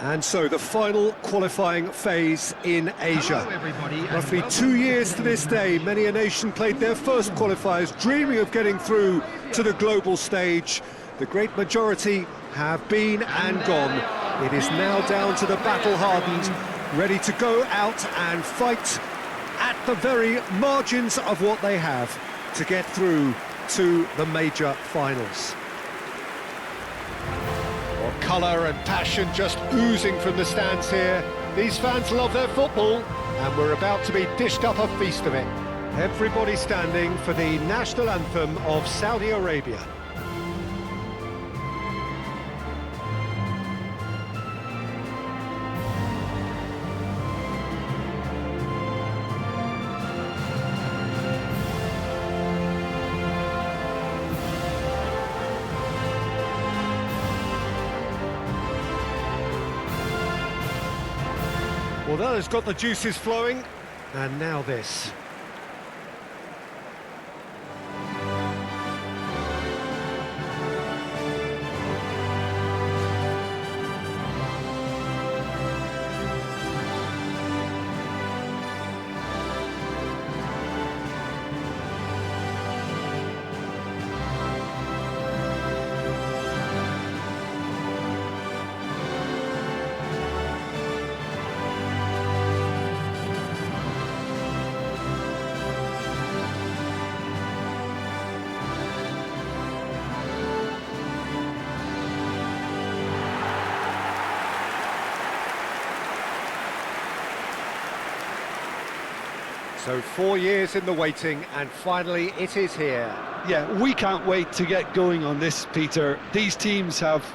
And so the final qualifying phase in Asia. Roughly 2 years to this day, many a nation played their first qualifiers, dreaming of getting through to the global stage. The great majority have been and gone. It is now down to the battle-hardened, ready to go out and fight at the very margins of what they have to get through to the major finals. Colour and passion just oozing from the stands here. These fans love their football, and we're about to be dished up a feast of it. Everybody standing for the national anthem of Saudi Arabia. Well, that has got the juices flowing, and now this. So 4 years in the waiting, and finally it is here. Yeah, we can't wait to get going on this, Peter. These teams have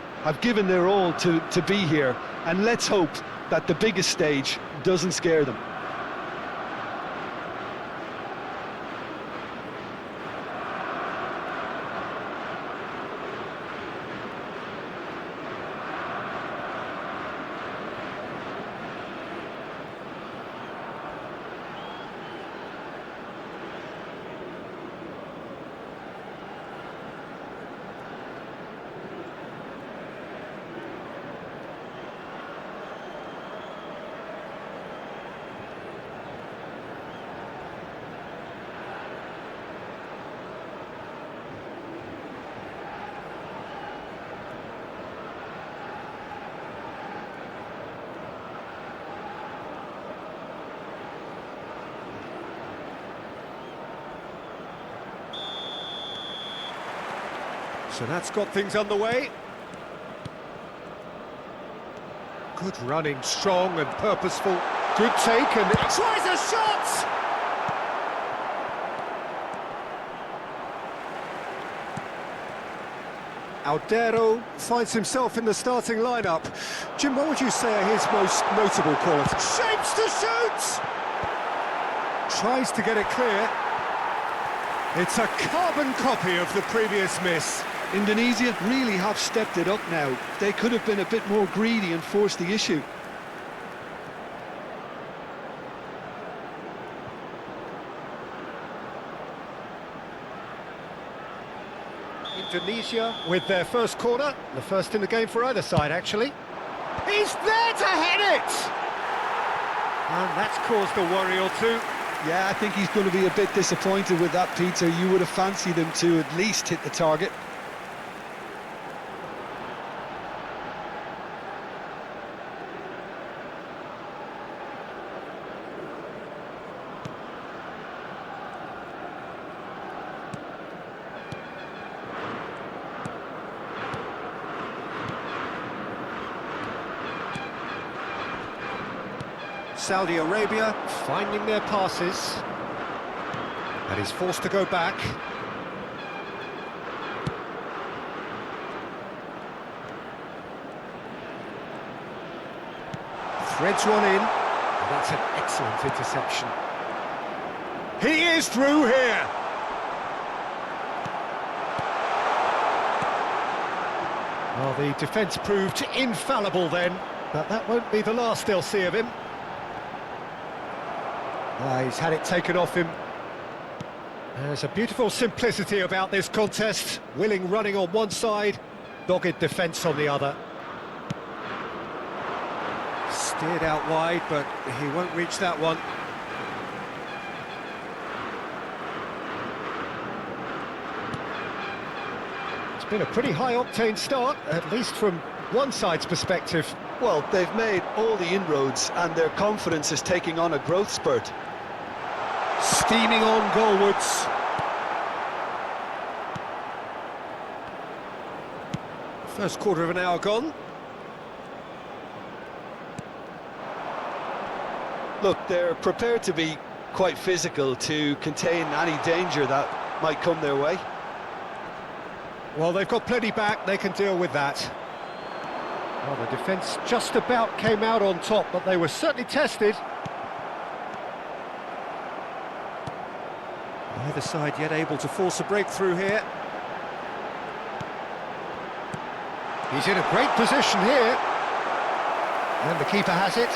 given their all to be here, and let's hope that the biggest stage doesn't scare them. So that's got things underway. Good running, strong and purposeful. Good take, and it tries a shot! Aldero finds himself in the starting lineup. Jim, what would you say are his most notable qualities? Shapes to shoot! Tries to get it clear. It's a carbon copy of the previous miss. Indonesia really have stepped it up now. They could have been a bit more greedy and forced the issue. Indonesia with their first corner, the first in the game for either side, actually. He's there to head it! And that's caused a worry or two. Yeah, I think he's going to be a bit disappointed with that, Peter. You would have fancied him to at least hit the target. Saudi Arabia finding their passes, and he's forced to go back. Threads one in, and that's an excellent interception. He is through here. Well, the defence proved infallible then, but that won't be the last they'll see of him. He's had it taken off him. There's a beautiful simplicity about this contest. Willing running on one side, dogged defence on the other. Steered out wide, but he won't reach that one. It's been a pretty high-octane start, at least from one side's perspective. Well, they've made all the inroads and their confidence is taking on a growth spurt. Steaming on goalwards. First quarter of an hour gone. Look, they're prepared to be quite physical to contain any danger that might come their way. Well, they've got plenty back, they can deal with that. Well, the defence just about came out on top, but they were certainly tested. Neither side yet able to force a breakthrough here. He's in a great position here. And the keeper has it.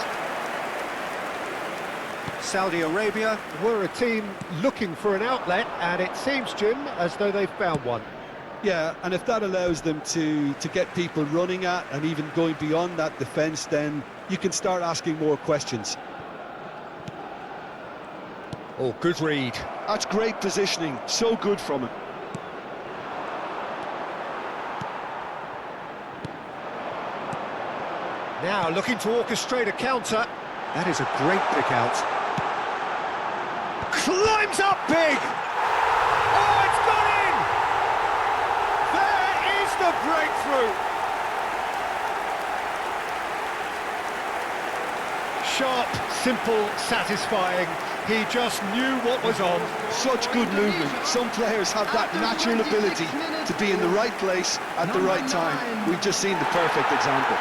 Saudi Arabia were a team looking for an outlet, and it seems, Jim, as though they've found one. Yeah, and if that allows them to get people running at and even going beyond that defence, then you can start asking more questions. Oh, good read. That's great positioning, so good from him. Now looking to orchestrate a counter. That is a great pick out. Climbs up big! Oh, it's gone in! There is the breakthrough! Sharp, simple, satisfying. He just knew what was on. Such good movement. Some players have that natural ability to be in the right place at the right time. We've just seen the perfect example.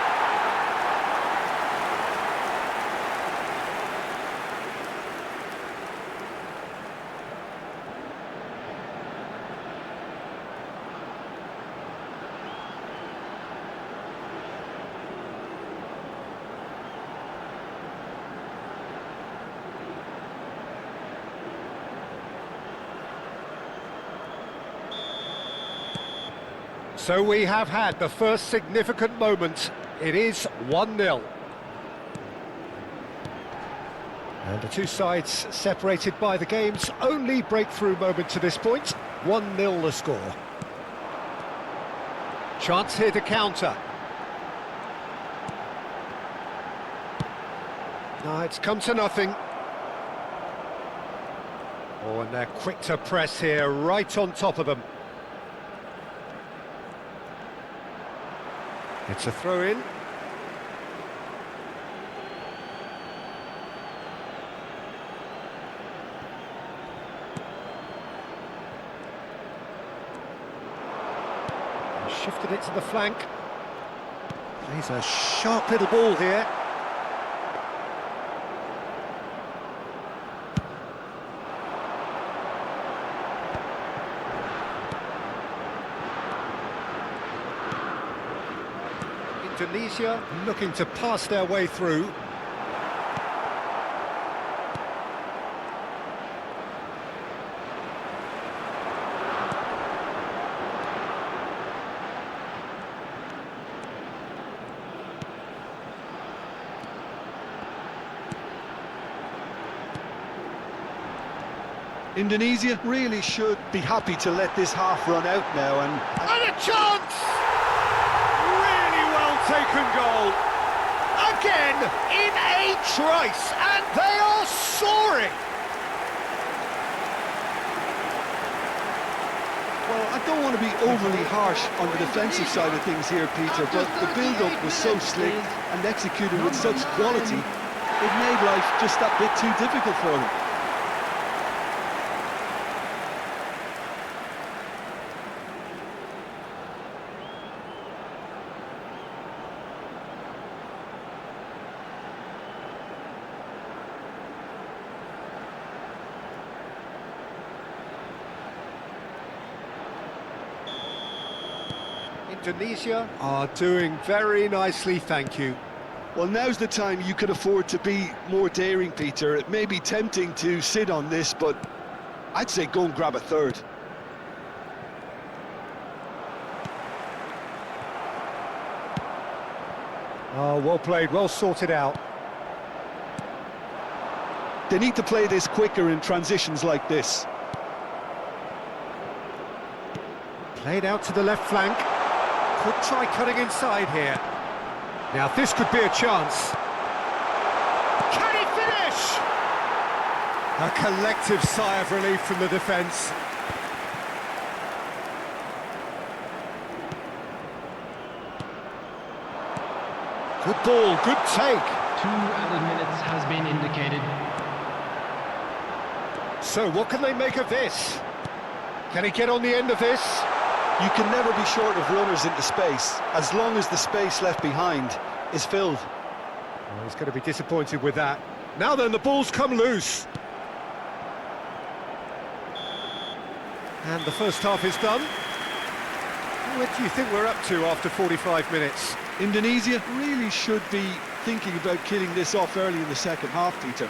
So we have had the first significant moment. It is 1-0. And the two sides separated by the game's only breakthrough moment to this point. 1-0 the score. Chance here to counter. No, it's come to nothing. Oh, and they're quick to press here, right on top of them. It's a throw-in. Shifted it to the flank. Plays a sharp little ball here. Indonesia looking to pass their way through. Indonesia really should be happy to let this half run out now and a chance! Really well taken goal. Again, in a trice, and they are soaring. Well, I don't want to be overly harsh on the defensive side of things here, Peter, but the build-up was so slick and executed with such quality, it made life just that bit too difficult for them. Indonesia are doing very nicely, thank you. Well, now's the time you could afford to be more daring, Peter. It may be tempting to sit on this, but I'd say go and grab a third. Oh, well played, well sorted out. They need to play this quicker in transitions like this. Played out to the left flank. Could try cutting inside here. Now this could be a chance. Can he finish? A collective sigh of relief from the defence. Good ball, good take. 2 added minutes has been indicated. So what can they make of this? Can he get on the end of this? You can never be short of runners into space, as long as the space left behind is filled. Well, he's going to be disappointed with that. Now then, the ball's come loose. And the first half is done. What do you think we're up to after 45 minutes? Indonesia really should be thinking about killing this off early in the second half, Peter.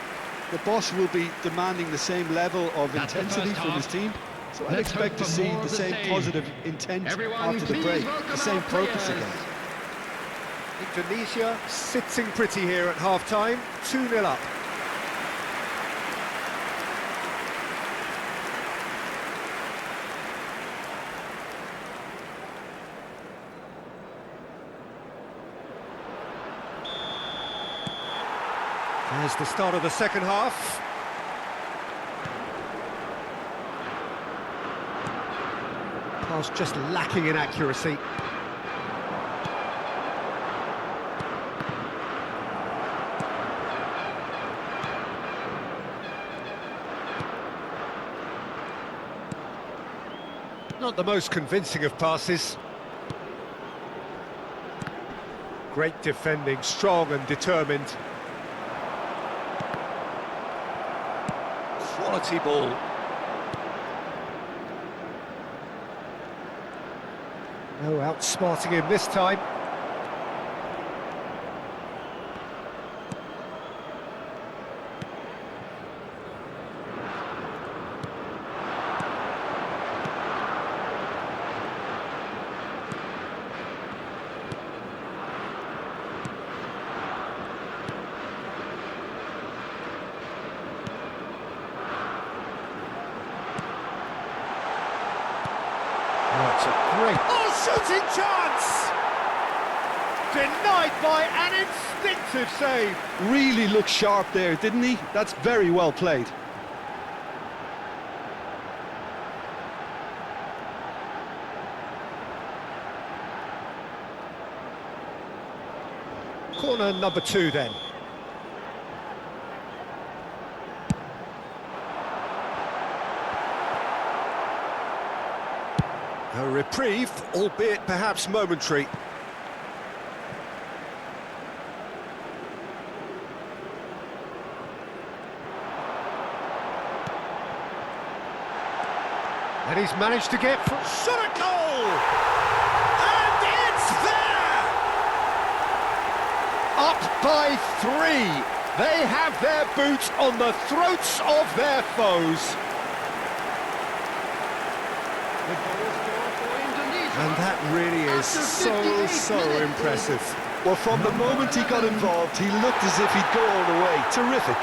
The boss will be demanding the same level of intensity from his team, so I'd expect to see the same positive intent after the break, the same focus again. Indonesia sitting pretty here at half-time, 2-0 up. There's the start of the second half. Pass just lacking in accuracy. Not the most convincing of passes. Great defending, strong and determined. Quality ball. No outsmarting him this time. It's a great... Oh, shooting chance! Denied by an instinctive save. Really looked sharp there, didn't he? That's very well played. Corner number 2 then. A reprieve, albeit perhaps momentary. And he's managed to get from shot at goal! And it's there! Up by 3. They have their boots on the throats of their foes. And that really is so impressive. Well, from the moment he got involved, he looked as if he'd go all the way. Terrific.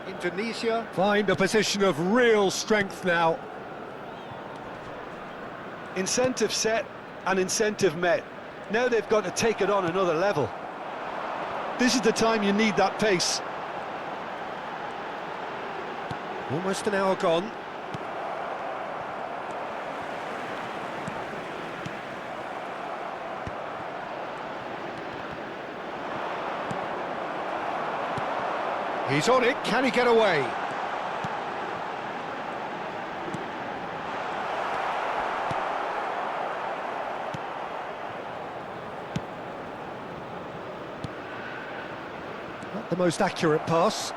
Indonesia find a position of real strength now. Incentive set and incentive met. Now they've got to take it on another level. This is the time you need that pace. Almost an hour gone. He's on it, can he get away? the most accurate pass.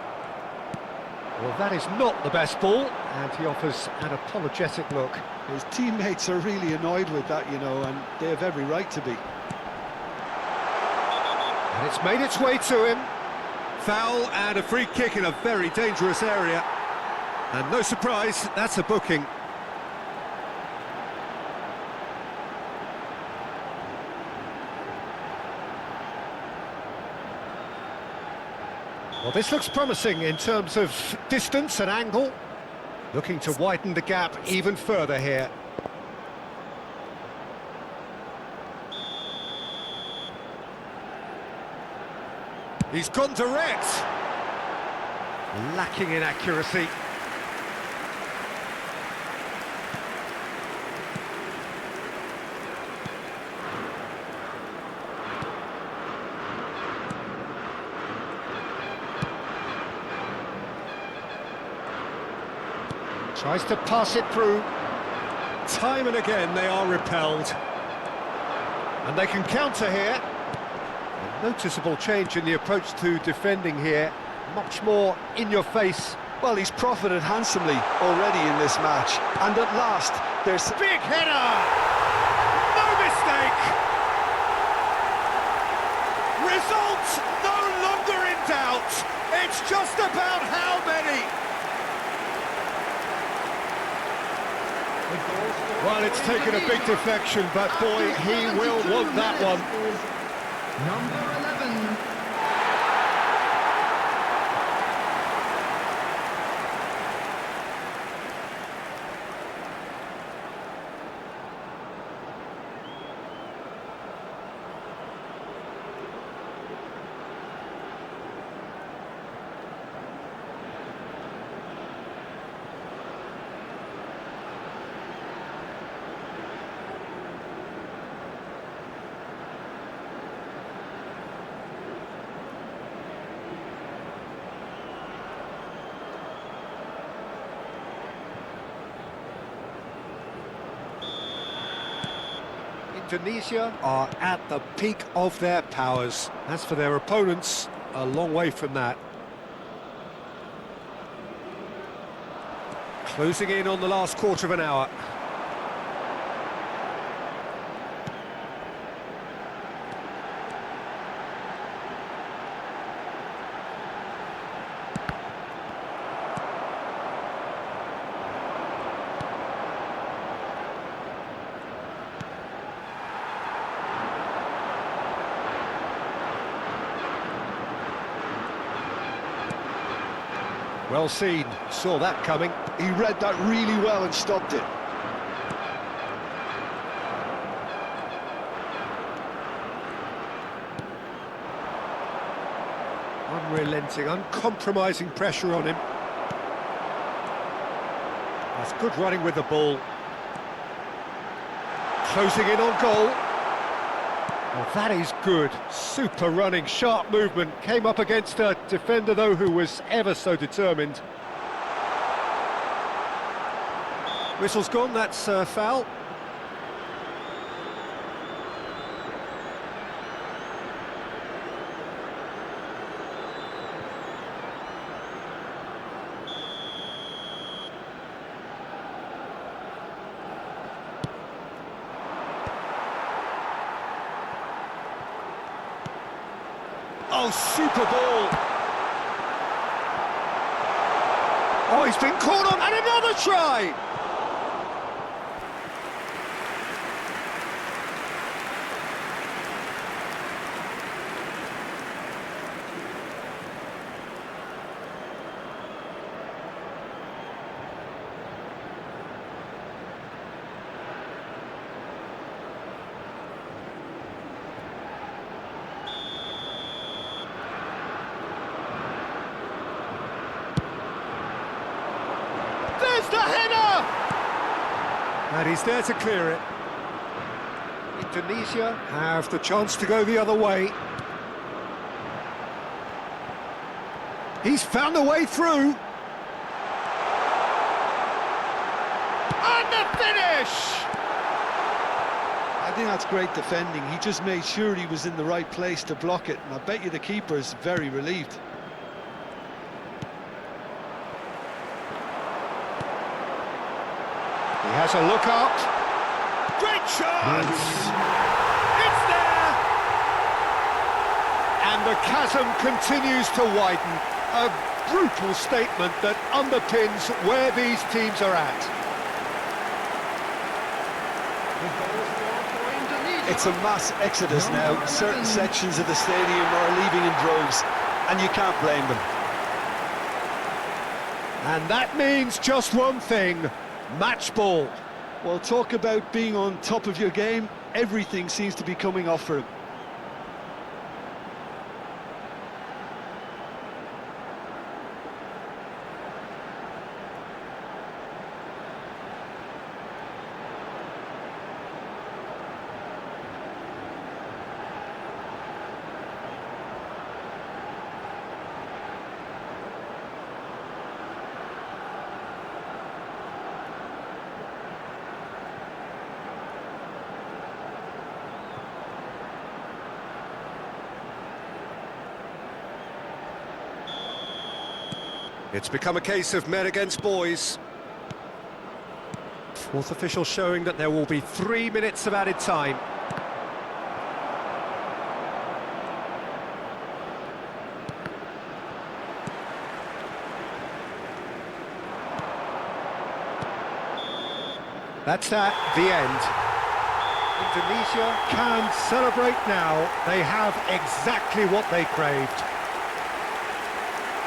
Well, that is not the best ball, and he offers an apologetic look. His teammates are really annoyed with that, you know, and they have every right to be. And it's made its way to him. Foul and a free kick in a very dangerous area. And no surprise, that's a booking. Well, this looks promising in terms of distance and angle. Looking to widen the gap even further here. He's gone direct. Lacking in accuracy. Tries to pass it through. Time and again they are repelled. And they can counter here. A noticeable change in the approach to defending here. Much more in your face. Well, he's profited handsomely already in this match. And at last, there's... Big header! No mistake! Result no longer in doubt. It's just about how many. Well, it's taken a big deflection, but boy, he will want that one. Number 11. Indonesia are at the peak of their powers. As for their opponents, a long way from that. Closing in on the last quarter of an hour. Well seen, saw that coming. He read that really well and stopped it. Unrelenting, uncompromising pressure on him. That's good running with the ball. Closing in on goal. Well, that is good. Super running, sharp movement. Came up against a defender, though, who was ever so determined. Whistle's gone, that's a foul. Oh, super ball! Oh, he's been caught on, and another try! There's the header! And he's there to clear it. Indonesia have the chance to go the other way. He's found a way through. And the finish! I think that's great defending. He just made sure he was in the right place to block it, and I bet you the keeper's very relieved. He has a look up. Great shot! It's there! And the chasm continues to widen. A brutal statement that underpins where these teams are at. It's a mass exodus now. Certain sections of the stadium are leaving in droves, and you can't blame them. And that means just one thing, match ball. Well, talk about being on top of your game. Everything seems to be coming off for him. It's become a case of men against boys. Fourth official showing that there will be 3 minutes of added time. That's at the end. Indonesia can celebrate now. They have exactly what they craved.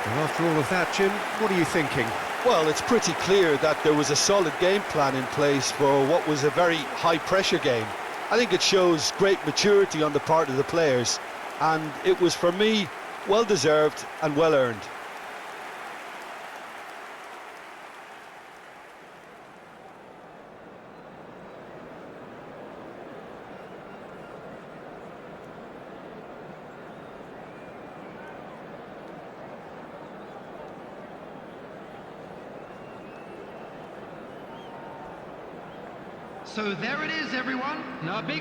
And after all of that, Jim, what are you thinking? Well, it's pretty clear that there was a solid game plan in place for what was a very high-pressure game. I think it shows great maturity on the part of the players, and it was, for me, well-deserved and well-earned. So there it is, everyone. Now, big